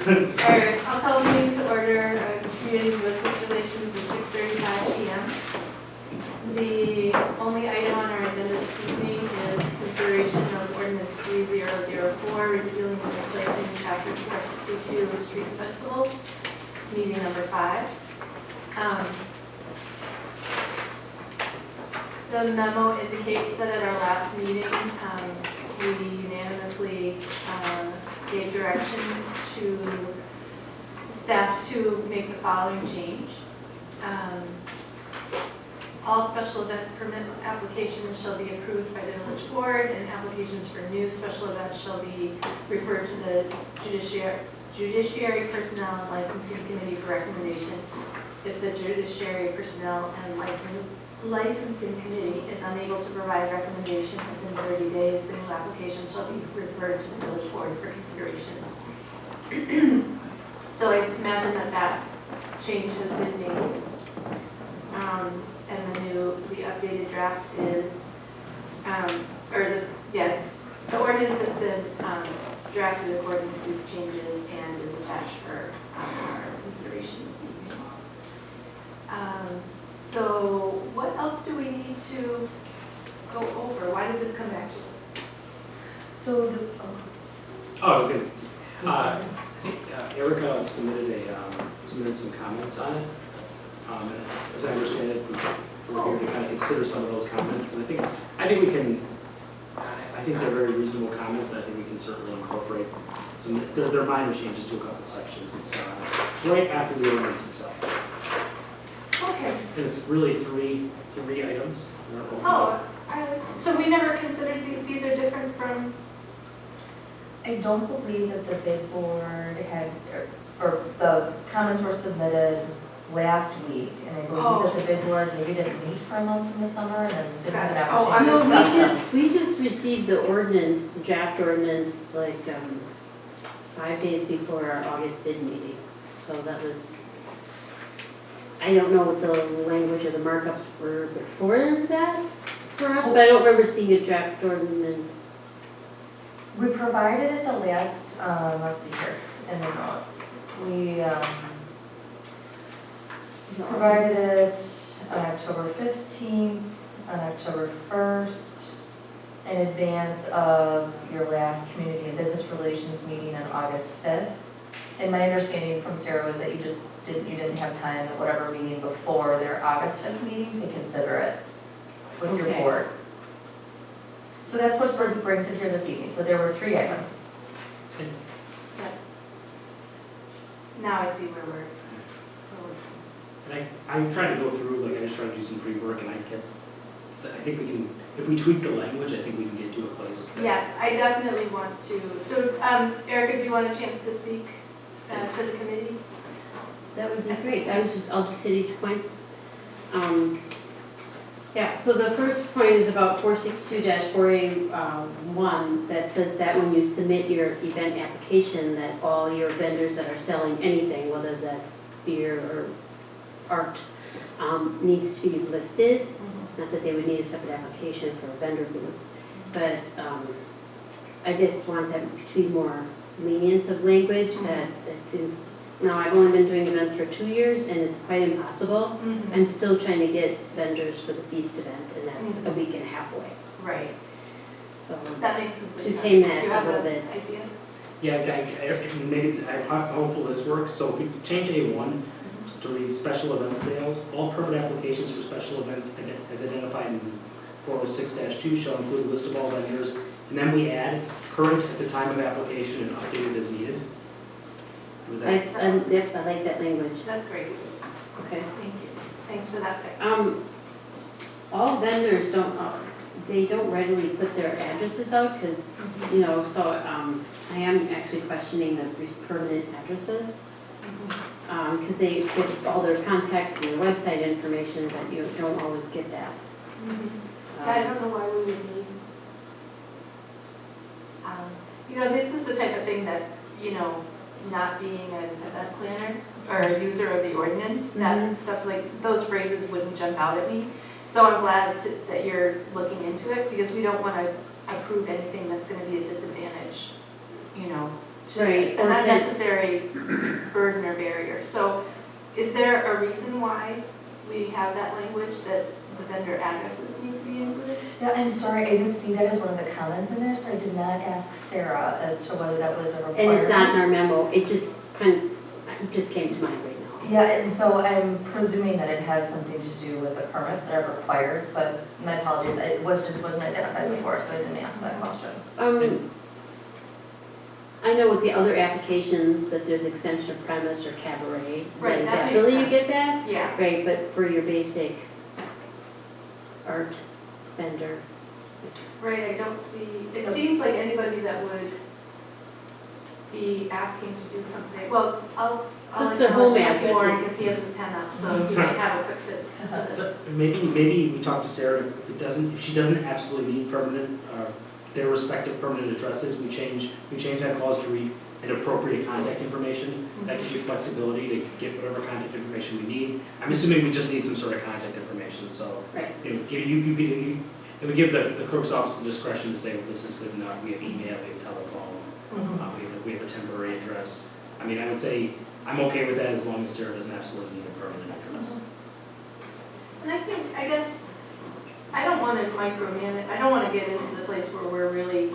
Alright, I'll call the meeting to order, community business relations at 6:35 p.m. The only item on our agenda this evening is consideration of ordinance 3004, repealing and replacing chapter 462 street festivals, meeting number 5. The memo indicates that at our last meeting, we unanimously gave direction to staff to make the following change. All special event permit applications shall be approved by the village board, and applications for new special events shall be referred to the judiciary personnel and licensing committee for recommendations. If the judiciary personnel and licensing committee is unable to provide recommendation within 30 days, the new application shall be referred to the village board for consideration. So I imagine that change has been made. And the updated draft is, the ordinance has been drafted according to these changes and is attached for our consideration this evening. So what else do we need to go over? Why did this come back to us? So I was going to, Erica submitted some comments on it. As I understand it, we're here to kind of consider some of those comments, and I think we can. I think they're very reasonable comments. And I think we can certainly incorporate some. They're minor changes to a couple sections. It's right after the ordinance itself. Okay. And it's really three items. So we never considered these are different from. I don't believe that the bid board had, or the comments were submitted last week, and I believe that the bid board maybe didn't meet for a month in the summer and then didn't have an opportunity to discuss them. We just received the ordinance, draft ordinance, like 5 days before our August bid meeting. So that was, I don't know what the language of the markups were before that for us, but I don't remember seeing a draft ordinance. We provided it the last, let's see here, in the notes. We provided it on October 15th, on October 1st, in advance of your last community and business relations meeting on August 5th. And my understanding from Sarah was that you didn't have time at whatever meeting before their August 5th meeting to consider it with your board. So that's what brings it here this evening. So there were 3 items. Yes. Now I see where we're. And I'm trying to go through, I just tried to do some pre-work, and so I think we can, if we tweak the language, I think we can get to a place. Yes, I definitely want to. So, Erica, do you want a chance to speak to the committee? That would be great. I'll just hit each point. So the first point is about 462-4A1 that says that when you submit your event application, that all your vendors that are selling anything, whether that's beer or art, needs to be listed. Not that they would need a separate application for a vendor group, but I just want them to be more lenient of language that it's in. Now, I've only been doing events for 2 years, and it's quite impossible. I'm still trying to get vendors for the Feast event, and that's a week and a half away. Right. So that makes complete sense. To tame that do you have a little bit. Idea? Yeah, maybe I'm hopeful this works. So if we change A1 to read special event sales, all permit applications for special events as identified in 406-2 shall include a list of all vendors, and then we add current at the time of application and updated as needed. Yep, I like that language. That's great. Okay. Thank you. Thanks for that fix. All vendors don't readily put their addresses out because, so I am actually questioning the permanent addresses because they get all their contacts and their website information, but you don't always get that. I don't know why we would need, this is the type of thing that, not being an event planner or a user of the ordinance, that stuff like those phrases wouldn't jump out at me. So I'm glad that you're looking into it because we don't want to approve anything that's going to be a disadvantage, to Right. an unnecessary is there a reason why we have that language that the vendor addresses need to be included? Yeah, I'm sorry, I didn't see that as one of the comments in there, so I did not ask Sarah as to whether that was a requirement. And it's not in our memo, it just came to mind right now. Yeah, and so I'm presuming that it has something to do with the permits that are required, but my apologies, it wasn't identified before, so I didn't ask that question. I know with the other applications that there's extension of premise or cabaret. Right, then that makes definitely you sense. get that, Yeah, right, but for your basic art vendor, right, I don't see, it So- seems like anybody that would be asking to do something, well, I'll So it's let their you home know address, Lauren, it's- because he has his pen up, so he might have a quick fit to this. So maybe we talk to Sarah, if she doesn't absolutely need permanent, their respective permanent addresses, we change that clause to read an appropriate contact information. That gives you flexibility to get whatever contact information we need. I'm assuming we just need some sort of contact information, so. right. It would give the clerk's office the discretion to say, well, this is good enough, we have email, we have telephone, we have a temporary address. I mean, I would say, I'm okay with that as long as Sarah doesn't absolutely need a permanent address. And I guess, I don't want to micromanage, I don't want to get into the place where we're really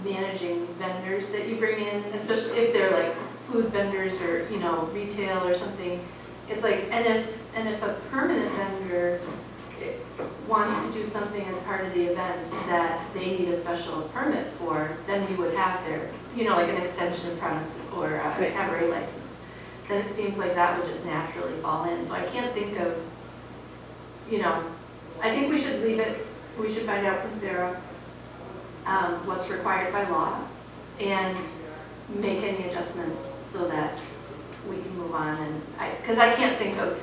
managing vendors that you bring in, especially if they're like food vendors or, you know, retail or something. It's like, and if a permanent vendor wants to do something as part of the event that they need a special permit for, then you would have their, you know, like an extension of premise or a Right. cabaret license. Then it seems like that would just naturally fall in. So I can't think of, you know, I think we should leave it, we should find out from Sarah what's required by law and make any adjustments so that we can move on. And because I can't think of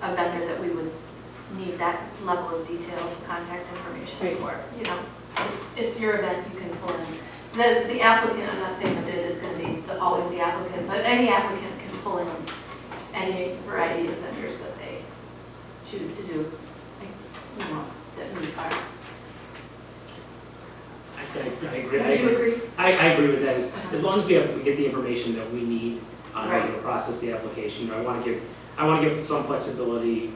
a vendor that we would need that level of detailed contact information Right. for, you know. It's your event, you can pull in. The applicant, I'm not saying the bid is going to be always the applicant, but any applicant can pull in any variety of vendors that they choose to do, like, you know, that meet our. I agree. Do you agree? I agree with that. As long as we get the information that we need on how to Right. process the application, I want to give some flexibility,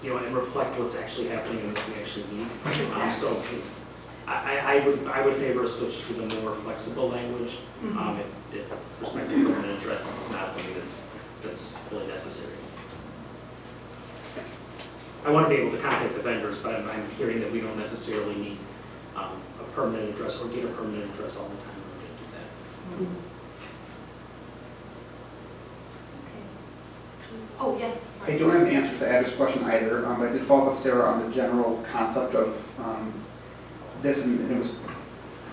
you know, and reflect what's actually happening and what we actually need. So I would favor a switch to the more flexible language, if respective permanent address is not something that's really necessary. I want to be able to contact the vendors, but I'm hearing that we don't necessarily need a permanent address or get a permanent address all the time in order to do that. Oh, yes. I don't have an answer to the address question either, but I did follow up with Sarah on the general concept of this, and it was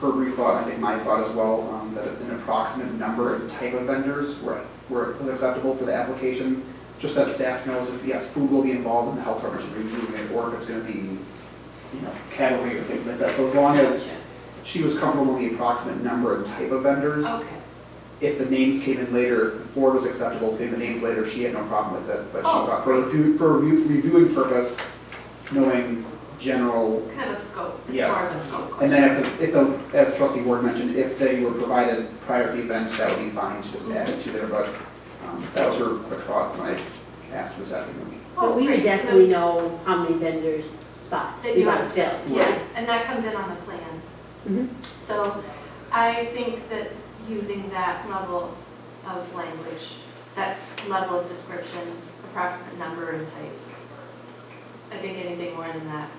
her brief thought, I think my thought as well, that an approximate number and type of vendors where it was acceptable for the application, just that staff knows if, yes, food will be involved in the health department reviewing it, or if it's going to be, you know, category or things like that. So as long as she was comfortable with the approximate number and type of vendors, Okay. if the names came in later, if the board was acceptable putting the names later, she had no problem with it. But she Oh, thought for reviewing purpose, knowing general, Kind of a scope. It's Yes. more of a scope and question. then if the, as trustee Ward mentioned, if they were provided prior to the event, that would be fine to just add it to there. But that was her quick thought when I asked her this afternoon. But we would great. definitely know how many vendors spots That we you want to have- fill. Yeah, and that comes in on the plan. Mhm. So I think that using that level of language, that level of description, approximate number and types, I think anything more than that.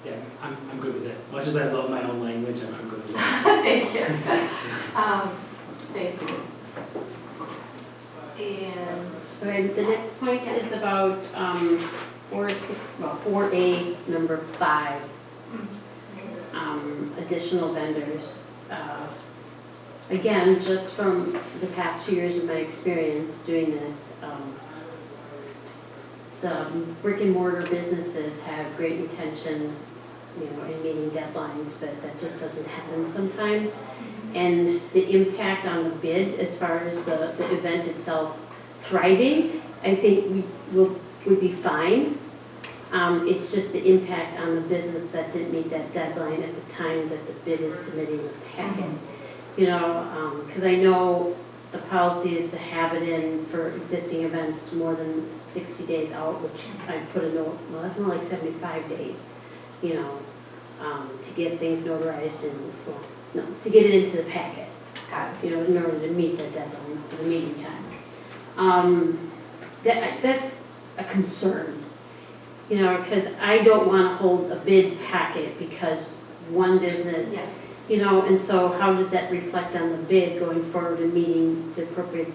Yeah, I'm good with that. Much as I love my own language, I'm good with that. Thank you. Thank you. And, All right, the next point is about 4A, number 5, additional vendors. Again, just from the past 2 years of my experience doing this, the brick and mortar businesses have great intention, you know, in meeting deadlines, but that just doesn't happen sometimes. And the impact on the bid as far as the event itself thriving, I think would be fine. It's just the impact on the business that didn't meet that deadline at the time that the bid is submitting the packet. You know, because I know the policy is to have it in for existing events more than 60 days out, which I put a note, well, that's more like 75 days, you know, to get things notarized and, well, no, to get it into the packet, Got it. you know, in order to meet the deadline for the meeting time. That's a concern, you know, because I don't want to hold a bid packet because one business, Yeah. you know, and so how does that reflect on the bid going forward and meeting the appropriate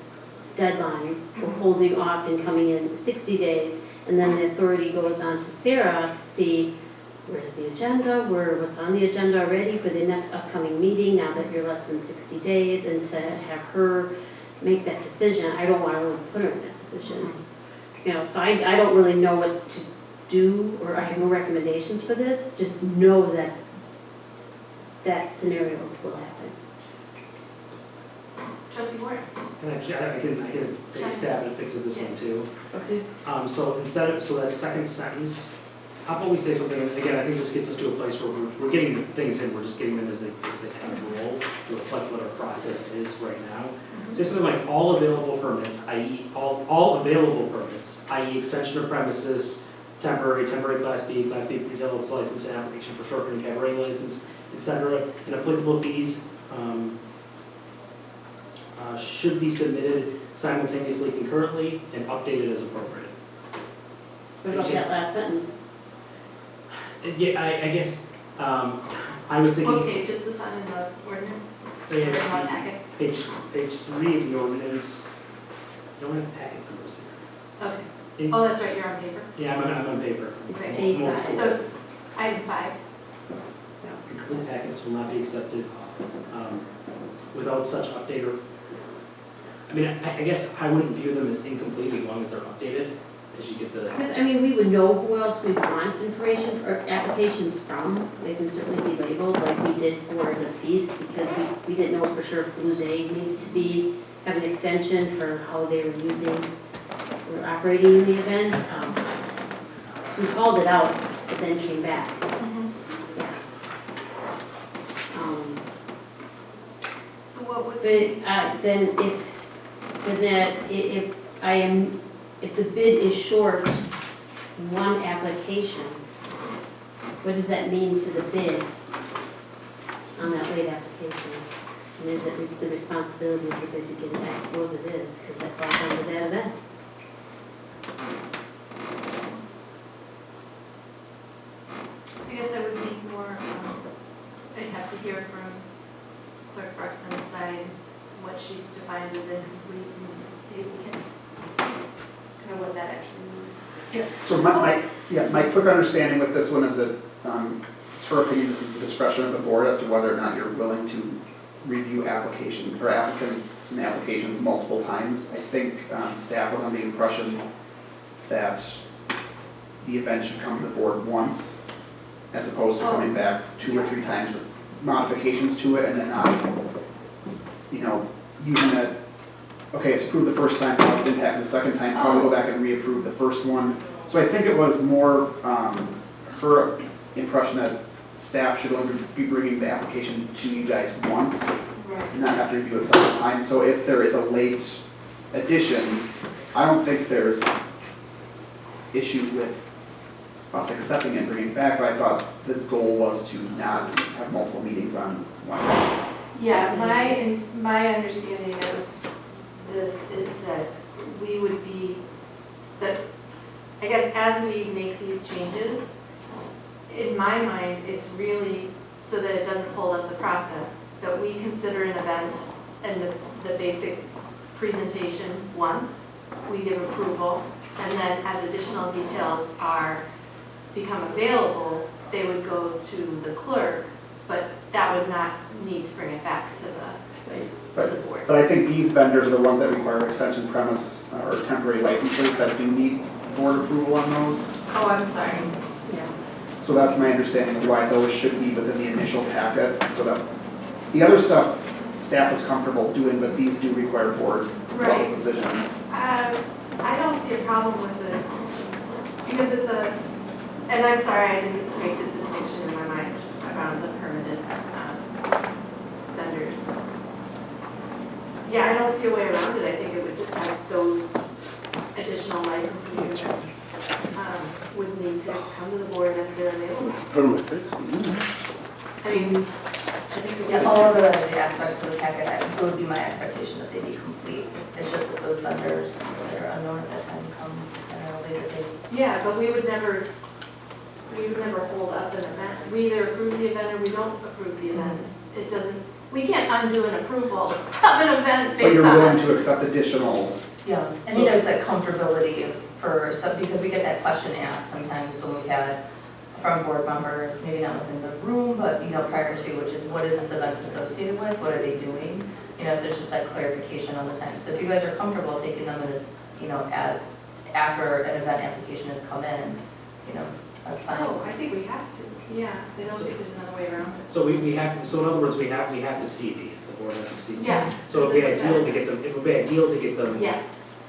deadline? We're holding off and coming in 60 days, and then the authority goes on to Sarah to see where's the agenda, what's on the agenda already for the next upcoming meeting, now that you're less than 60 days, and to have her make that decision. I don't want to really put her in that position. You know, so I don't really know what to do, or I have no recommendations for this, just know that that scenario will happen. Trustee Warren? And I can take a stab at fixing this one too. Okay. So that second sentence, how about we say something, and again, I think this gets us to a place where we're getting the things in, we're just getting them as they kind of roll to reflect what our process is right now. Say something like all available permits, i.e. all available permits, i.e. extension of premises, temporary Class B retail license, and application for short-term cabaret license, etc., and applicable fees should be submitted simultaneously, concurrently, and updated as appropriate. What about that last sentence? Yeah, I guess, I was thinking. What page is this on in the ordinance? Or in It's what packet? page 3 of the ordinance. Don't have packet numbers Okay. here. Oh, that's right, you're on paper. Yeah, I'm on paper. Okay. I'm old school. So it's item 5. Complete packets will not be accepted without such update or, I mean, I guess I wouldn't view them as incomplete as long as they're updated, because you get the. Because, I mean, we would know who else we want information or applications from. They can certainly be labeled like we did for the feast, because we didn't know for sure if Blues Egg needed to have an extension for how they were operating in the event. So we called it out, but then came back. Yeah. So what would, But then if the bid is short one application, what does that mean to the bid on that late application? And is it the responsibility of the bid to get it? I suppose it is, because that falls under that event. I guess I would need more, I'd have to hear from Clerk Brockman's side what she defines as incomplete and see if we can, kind of what that actually means. So my quick understanding with this one is that, it's her opinion, this is the discretion of the board as to whether or not you're willing to review applications, or applicants and applications multiple times. I think, staff was under the impression that the event should come to the board once, as opposed to coming back 2 or 3 times with modifications to it, and then not, using that, okay, it's approved the first time, now it's impacted the second time, probably go back and reapprove the first one. So I think it was more her impression that staff should only be bringing the application to you guys once, Right. and not have to review it several times. So if there is a late addition, I don't think there's issue with us accepting it and bringing it back, but I thought the goal was to not have multiple meetings on one day. Yeah, my understanding of this is that we would be, that, I guess as we make these changes, in my mind, it's really so that it doesn't hold up the process, that we consider an event and the basic presentation once, we give approval, and then as additional details become available, they would go to the clerk, but that would not need to bring it back to the board. But I think these vendors are the ones that require extension premise or temporary licenses that do need board approval on those. Oh, I'm sorry. Yeah. So that's my understanding of why those should be within the initial packet, so that the other stuff staff is comfortable doing, but these do require board level Right. decisions. I don't see a problem with it, because it's and I'm sorry, I didn't make the distinction in my mind around the permitted vendors. Yeah, I don't see a way around it. I think it would just have those additional licenses would need to come to the board if they're available. Front of my face. I mean, I think we Yeah, would. all of the aspects of the packet, it would be my expectation that they be complete. It's just that those vendors that are unknown at that time come at a later date. Yeah, but we would never hold up an event. We either approve the event or we don't approve the event. It doesn't, we can't undo an approval of an event But based you're willing on. to accept additional, Yeah, and you know, it's that comfortability for some, because we get that question asked sometimes when we've had from board members, maybe not within the room, but, you know, prior to, which is what is this event associated with? What are they doing? You know, so it's just that clarification all the time. So if you guys are comfortable taking them as, you know, as after an event application has come in, you know, that's fine. Oh, I think we have to. Yeah, I don't think there's another way around it. So we have, so in other words, we have to see these, the board has to see these. Yeah. So it'd be ideal to get them, it would be ideal to get them Yes,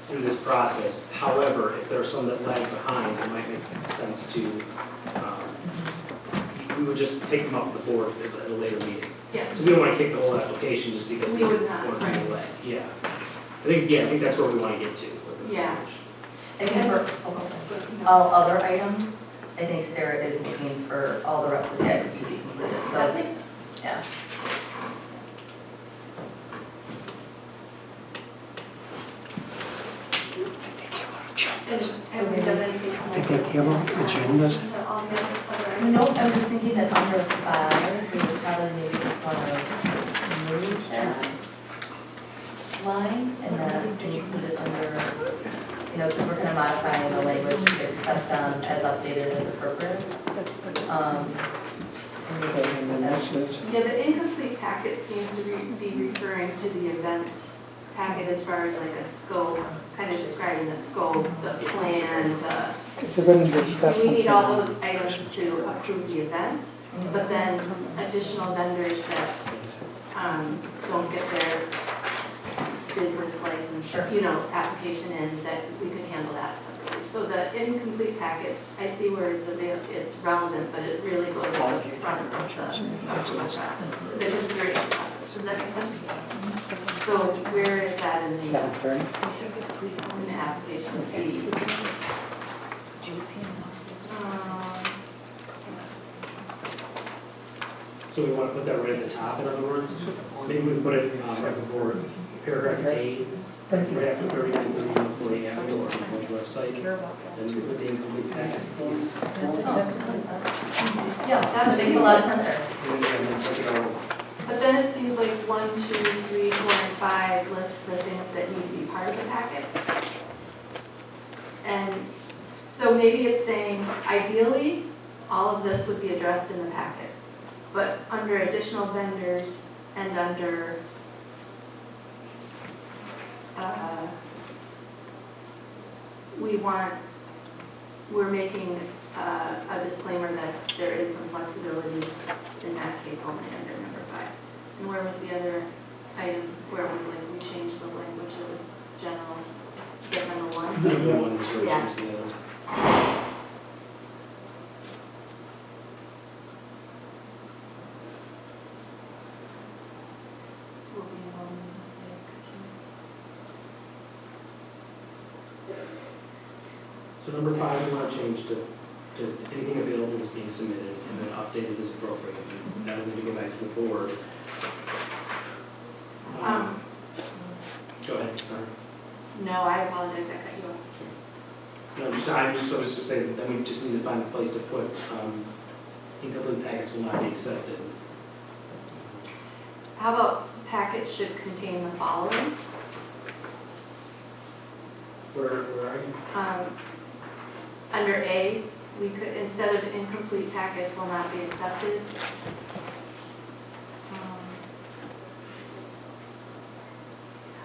through this process. However, if there are some that lag behind, it might make sense to, we would just take them up with the board at a later meeting. yeah. So we don't want to kick the whole application just because We we would not, want to right. delay. Yeah. I think that's where we want to get to with this Yeah. approach. I think for all other items, I think Sarah is looking for all the rest of the items to be completed, That so, makes sense. yeah. And have we done anything? Did they give them agendas? To all the other items? Nope, I'm just thinking that under 5, we would probably maybe just want to move that line, and then can you put it under, you know, because we're going to modify the language to accept them as updated as appropriate. And maybe Yeah, the incomplete packet seems to be referring to the event packet as far as like a scope, kind of describing the scope, the plan, They're going to discuss we need something. all those items to approve the event, but then additional vendors that don't get their business license, Sure. you know, application in, that we could handle that separately. So the incomplete packets, I see where it's relevant, but it really goes at the front of the consideration process. Does that make sense? So where is that in the 7:30. application? So we want to put that right at the top, in other words? Maybe we put it right before paragraph 8, right after 39, 40, after the village website. Then we put the incomplete packet piece. Yeah, that makes a lot of sense there. And then take it over. But then it seems like 1, 2, 3, 4, and 5 list the things that need to be part of the packet. And so maybe it's saying, ideally, all of this would be addressed in the packet. But under additional vendors and under we're making a disclaimer that there is some flexibility in that case only under number 5. And where was the other item where it was like we changed the language, it was general, is that number 1? Number 1 was right Yeah. next to the other. Will be involved in this. So number 5, we want to change to anything available is being submitted and then updated as appropriate. And that will need to go back to the board. Go ahead, sorry. No, I apologize, I cut you off. No, I was just to say that then we just need to find a place to put incomplete packets will not be accepted. How about packets should contain the following? Where are you? Under A, we could, instead of incomplete packets will not be accepted.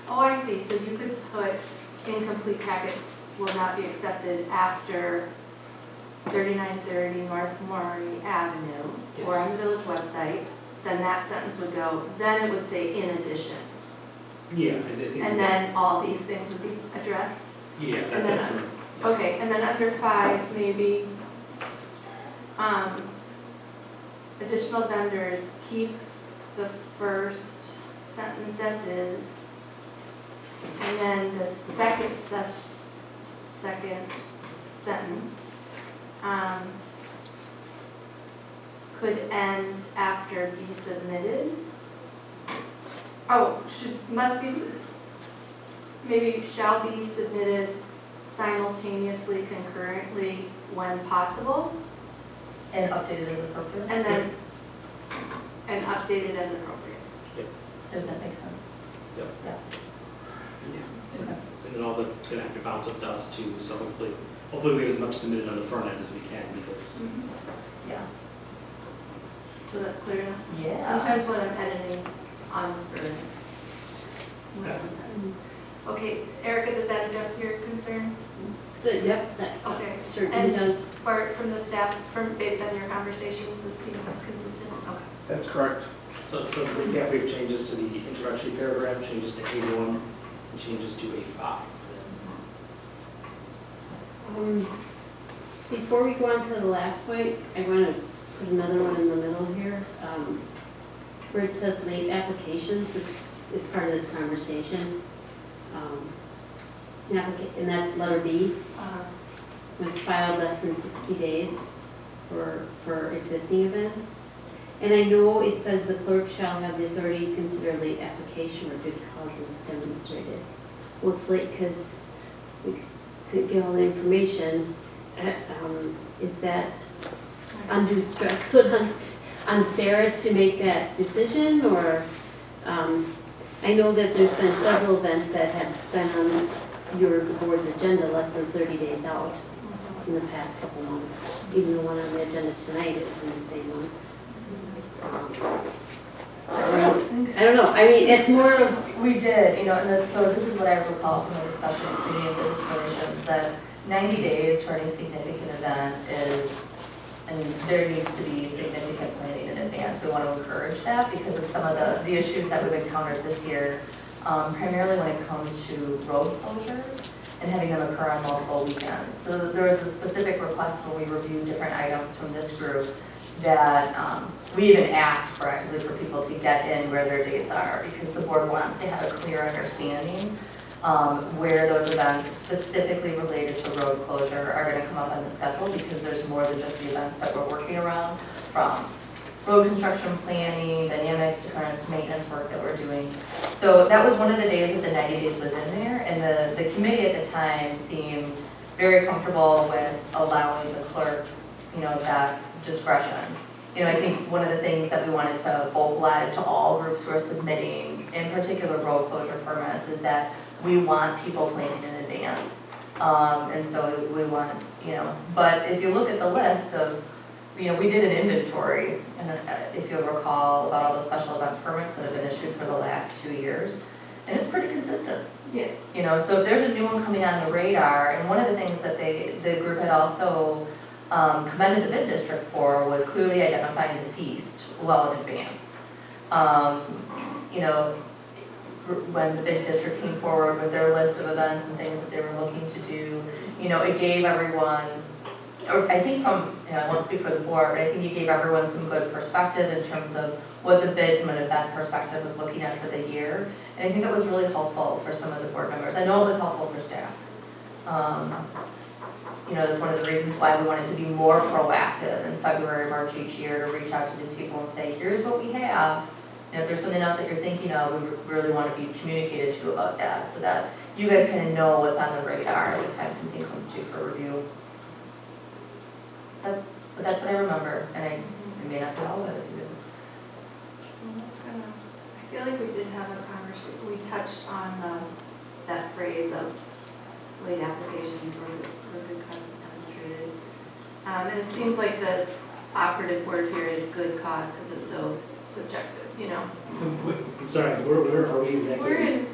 Oh, I see, so you could put incomplete packets will not be accepted after 3930 North Maury Avenue or on the village website, then that sentence would go, then it would say in addition. Yeah, I think. And then all these things would be addressed. Yeah, and then- that's right. Okay, and then under 5, maybe, additional vendors, keep the first sentence as is, And then the second sentence, could end after be submitted. Oh, maybe shall be submitted simultaneously, concurrently, when possible, And updated as appropriate? and then, and updated as appropriate. Does that make sense? Yep. Yeah. Okay. And then all the gonna have to bounce up to us too, so hopefully we have as much submitted on the front end as we can, because Yeah. So that's clear enough? Yeah. Sometimes when I'm editing on the screen. Okay, Erica, does that address your concern? Yep, that Okay. certainly And does. Bart, from the staff, based on your conversations, it seems consistent? Okay. That's correct. So to recap, we have changes to the introductory paragraph, changes to A1, and changes to A5. Before we go on to the last point, I want to put another one in the middle here, where it says late applications, which is part of this conversation. And that's letter B, when it's filed less than 60 days for existing events. And I know it says the clerk shall have the authority to consider late application where good cause is demonstrated. Well, it's late because we couldn't get all the information. Is that undue stress put on Sarah to make that decision, or, I know that there's been several events that have been on your board's agenda less than 30 days out in the past couple months. Even the one on the agenda tonight is in the same one. I don't know, I mean, it's more of, We did, and so this is what I recall from the discussion of community and business relations, that 90 days for any significant event is, there needs to be significant planning in advance. We want to encourage that because of some of the issues that we've encountered this year, primarily when it comes to road closures and having them occur on multiple weekends. So there was a specific request when we reviewed different items from this group that we even asked proactively for people to get in where their dates are, because the board wants to have a clear understanding where those events specifically related to road closure are going to come up on the schedule, because there's more than just the events that we're working around, from road construction planning, dynamics to current maintenance work that we're doing. So that was one of the days that the 90 days was in there, and the committee at the time seemed very comfortable with allowing the clerk, that discretion. I think one of the things that we wanted to vocalize to all groups who are submitting, in particular road closure permits, is that we want people planning in advance. And so we want, but if you look at the list of, we did an inventory, and if you'll recall, about all the special event permits that have been issued for the last 2 years, and it's pretty consistent. Yeah. So if there's a new one coming on the radar, and one of the things that the group had also commended the bid district for was clearly identifying the feast well in advance. When the bid district came forward with their list of events and things that they were looking to do, it gave everyone, or I think I won't speak for the board, but I think it gave everyone some good perspective in terms of what the bid from an event perspective was looking at for the year. And I think that was really helpful for some of the board members. I know it was helpful for staff. That's one of the reasons why we wanted to be more proactive in February, March each year, to reach out to these people and say, here's what we have. And if there's something else that you're thinking of, we really want to be communicated to about that, so that you guys kind of know what's on the radar every time something comes to you for review. But that's what I remember, and I may not be all of it if you do. I feel like we did have a conversation, we touched on that phrase of late applications where good cause is demonstrated. And it seems like the operative word here is good cause, because it's so subjective, Wait, I'm sorry, where are we exactly? We're in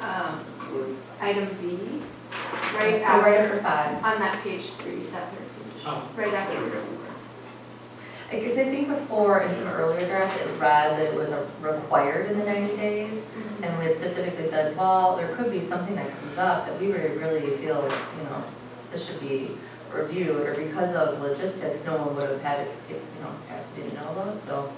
item B, right So after, right after 5. on that page 3, that third page. Oh. Right after. There we go. Because I think before, in some earlier drafts, it read that it was required in the 90 days. And we had specifically said, well, there could be something that comes up that we would really feel, this should be reviewed, or because of logistics, no one would have had capacity to know about it, so.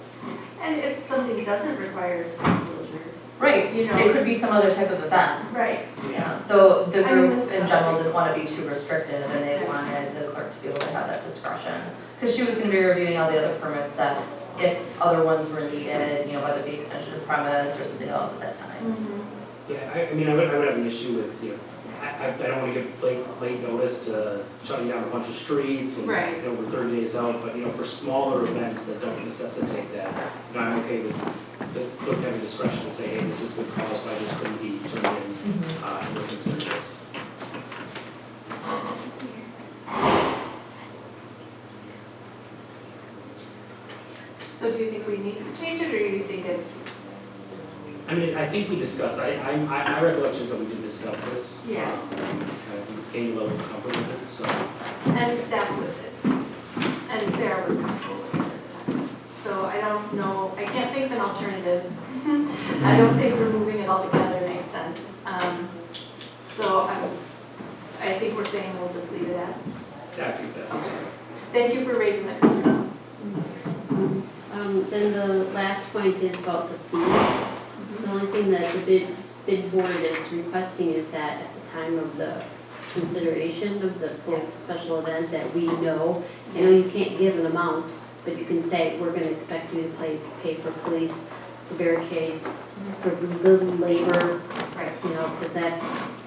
And if something doesn't require a site closure, Right, You know. it could be some other type of event. Right. Yeah, so the I mean, group this- in general didn't want to be too restrictive and they wanted the clerk to be able to have that discretion. Because she was going to be reviewing all the other permits that if other ones were needed, whether it be extension of premise or something else at that time. Mhm. Yeah, I mean, I would have an issue with, I don't want to give late notice to shutting down a bunch of streets and, Right. we're 30 days out, but, for smaller events that don't necessitate that, I'm okay with the clerk having discretion to say, hey, this is good cause, why this couldn't be turned in, and we'll consider this. So do you think we need to change it, or do you think it's, I mean, I think we discussed, I recollection that we did discuss this. Yeah. We gained a level of comfort with it, so. and staff with it? And Sarah was comfortable with it at the time. So I don't know, I can't think of an alternative. I don't think removing it altogether makes sense. I think we're saying we'll just leave it as. Yeah, I think so. Thank you for raising that concern. Then the last point is about the fees. The only thing that the bid board is requesting is that at the time of the consideration of the full special event, that we know, you can't give an amount, but you can say, we're gonna expect you to pay for police, for barricades, for the labor, Right. because that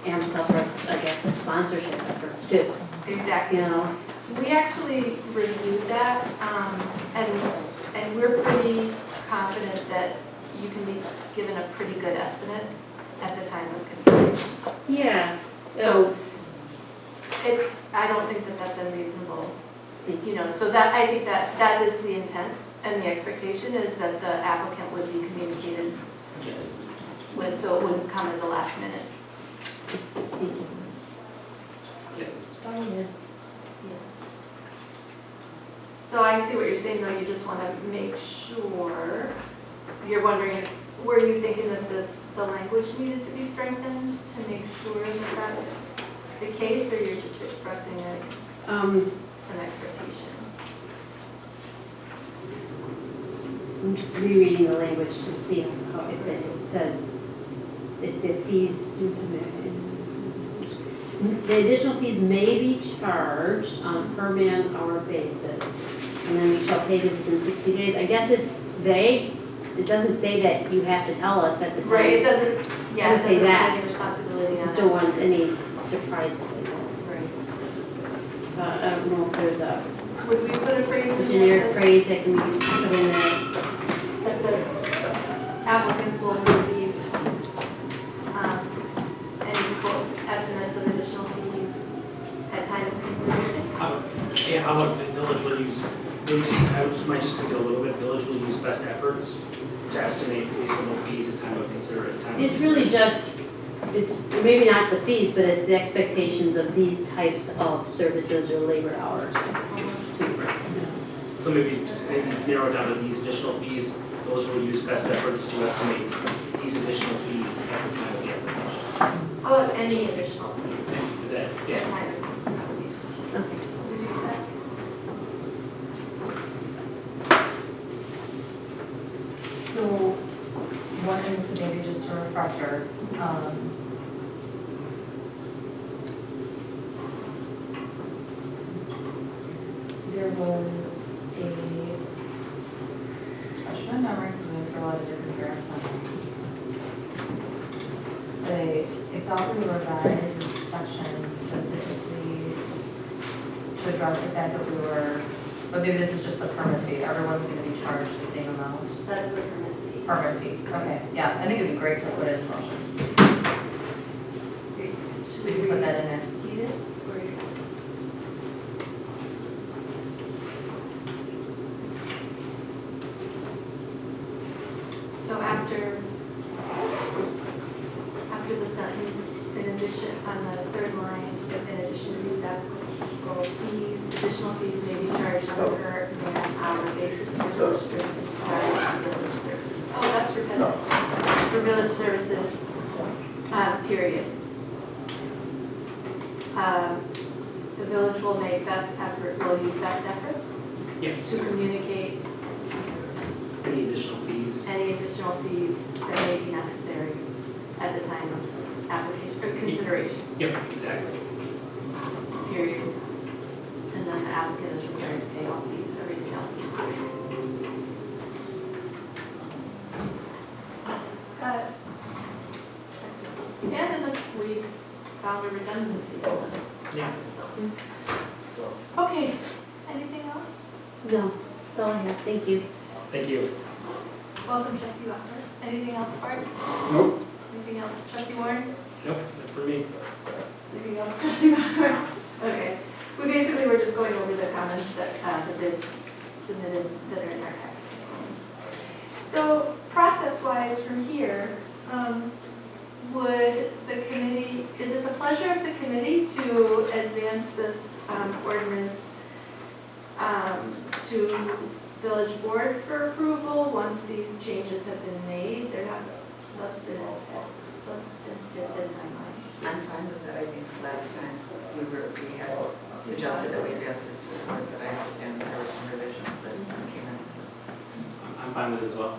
amps up, I guess, the sponsorship efforts too, Exactly. you know? We actually reviewed that, and we're pretty confident that you can be given a pretty good estimate at the time of consideration. Yeah. So I don't think that that's unreasonable, so that, I think that is the intent and the expectation is that the applicant would be communicated with, so it wouldn't come as a last minute. So I see what you're saying, though, you just want to make sure, you're wondering, were you thinking that the language needed to be strengthened to make sure that that's the case, or you're just expressing an expectation? I'm just rereading the language to see how it says that the fees the additional fees may be charged on per man hour basis, and then we shall pay this within 60 days. I guess it's vague. It doesn't say that you have to tell us at the time. Right, it doesn't, yeah, it Doesn't say doesn't that. have any responsibility on Just it. don't want any surprises, I guess. Right. So I don't know if there's a Would we put a phrase in generic there phrase that can be put in there. that says applicants will receive any quote estimates of additional fees at time of consideration? How about the village will use, might just make it a little bit, village will use best efforts to estimate reasonable fees at time of consideration. It's really just, it's maybe not the fees, but it's the expectations of these types of services or labor hours. So maybe narrow it down to these additional fees, those will use best efforts to estimate these additional fees at the time of the application. How about any additional fees Do that, at yeah. time of application? Okay. Would you do that? So, one is maybe just a refresher, there was a, fresh my memory, because we went through a lot of different drafts on this. But I thought we revised this section specifically to address the fact that we were, but maybe this is just the permit fee, everyone's gonna be charged the same amount. That's the permit fee. Permit fee, okay, yeah, I think it'd be great to put it in motion, so you can put that in there. Keep it, or you- So after the sentence, in addition, on the third line, in addition to these applicable fees, additional fees may be charged on a per man hour basis for village services provided to village services. Oh, that's repetitive. For village services, period. The village will make will use best efforts Yeah, to communicate any additional fees. any additional fees that may be necessary at the time of application, or consideration, Yep, exactly. period. And then the applicant is required to pay all fees, everything else is the same. Got it. Excellent. And then we found a redundancy in the Yeah. process, so. Okay, anything else? No, that's all I have, thank you. Thank you. Welcome, trustee Walker. Anything else, Bart? Nope. Anything else, trustee Warren? Nope, not for me. Anything else, trustee Walker? Okay. We basically were just going over the comments that they submitted that are in our packet. So process-wise from here, would the committee, is it the pleasure of the committee to advance this ordinance to village board for approval once these changes have been made? They're not substantive in my mind. I'm fine with that. I think last time we had suggested that we advance this to the board, but I understand there were some revisions that just came in. So. I'm fine with it as well.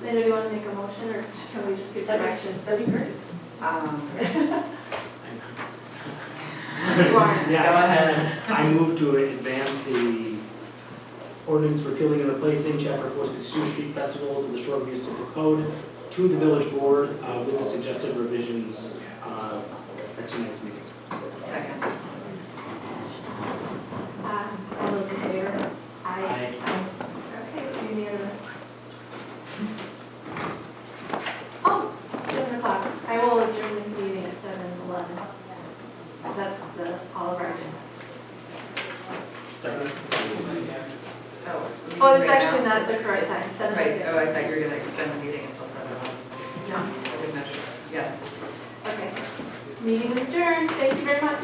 Then do you want to make a motion, or can we just give direction? That'd be great. You are. Yeah. Go ahead. I move to advance the ordinance repealing and replacing chapter 462 street festivals of the Shorewood Municipal Code to the village board with the suggested revisions at tonight's meeting. Second. All those in favor? Aye. Okay, unanimous. Oh, 7 o'clock. I will adjourn this meeting at 7:11. Because that's all of our agenda. Second? Oh, it's actually not the correct time, 7 to Right, 6. oh, I thought you were going to extend the meeting until 7. No, I didn't know. Yes. okay. Meeting is adjourned. Thank you very much.